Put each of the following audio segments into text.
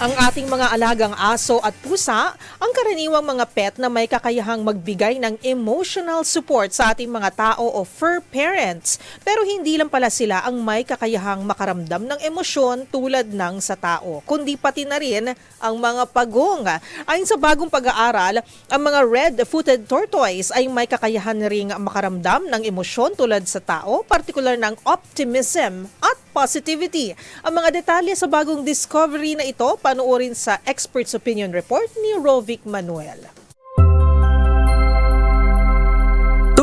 Ang ating mga alagang aso at pusa, ang karaniwang mga pet na may kakayahang magbigay ng emotional support sa ating mga tao o fur parents. Pero hindi lang pala sila ang may kakayahang makaramdam ng emosyon tulad ng sa tao, kundi pati na rin ang mga pagong. Ayon sa bagong pag-aaral, ang mga red-footed tortoise ay may kakayahan ring makaramdam ng emosyon tulad sa tao, partikular ng optimism at positivity. Ang mga detalye sa bagong discovery na ito, panoorin sa Expert's Opinion Report ni Rovic Manuel.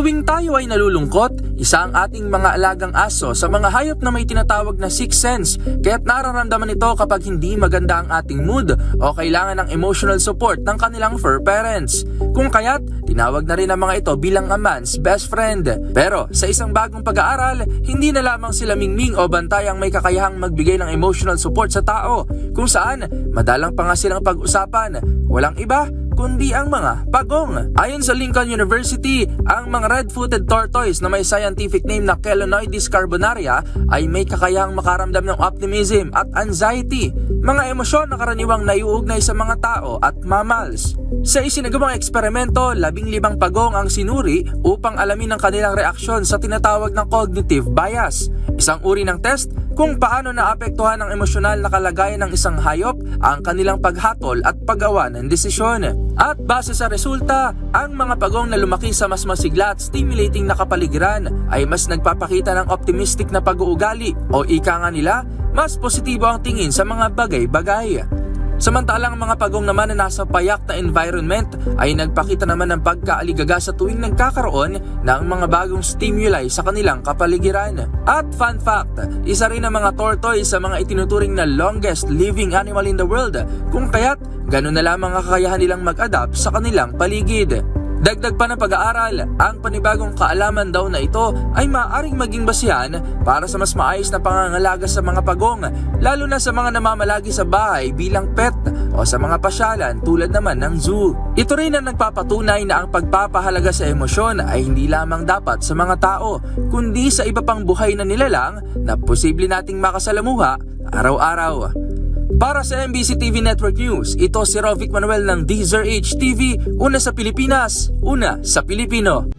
Tuwing tayo ay nalulungkot, isa ang ating mga alagang aso sa mga hayop na may tinatawag na sixth sense, kaya't nararamdaman ito kapag hindi maganda ang ating mood o kailangan ng emotional support ng kanilang fur parents. Kung kaya't, tinawag na rin ang mga ito bilang a man's best friend. Pero sa isang bagong pag-aaral, hindi na lamang sila mingming o bantay ang may kakayahang magbigay ng emotional support sa tao, kung saan madalang pa nga silang pag-usapan, walang iba kundi ang mga pagong. Ayon sa Lincoln University, ang mga red-footed tortoise na may scientific name na Chelonoidis carbonaria ay may kakayahang makaramdam ng optimism at anxiety, mga emosyon na karaniwang naiuugnay sa mga tao at mammals. Sa isinagawang eksperimento, 15 pagong ang sinuri upang alamin ang kanilang reaksyon sa tinatawag na cognitive bias, isang uri ng test kung paano naapektuhan ng emosyonal na kalagayan ng isang hayop ang kanilang paghatol at paggawa ng desisyon. At base sa resulta, ang mga pagong na lumaki sa mas masigla at stimulating na kapaligiran ay mas nagpapakita ng optimistic na pag-uugali o ika nga nila, mas positibo ang tingin sa mga bagay-bagay. Samantalang mga pagong naman na nasa payak na environment ay nagpakita naman ng pagkaaligaga sa tuwing nagkakaroon ng mga bagong stimuli sa kanilang kapaligiran. At fun fact, isa rin ang mga tortoise sa mga itinuturing na longest living animal in the world, kung kaya't ganun na lamang ang kakayahan nilang mag-adapt sa kanilang paligid. Dagdag pa ng pag-aaral, ang panibagong kaalaman daw na ito ay maaaring maging basihan para sa mas maayos na pangangalaga sa mga pagong, lalo na sa mga namamalagi sa bahay bilang pet o sa mga pasyalan tulad naman ng zoo. Ito rin ang nagpapatunay na ang pagpapahalaga sa emosyon ay hindi lamang dapat sa mga tao, kundi sa iba pang buhay na nilalang na posible nating makasalamuha araw-araw. Para sa MBC TV Network News, ito si Rovic Manuel ng DZRH TV, una sa Pilipinas, una sa Pilipino.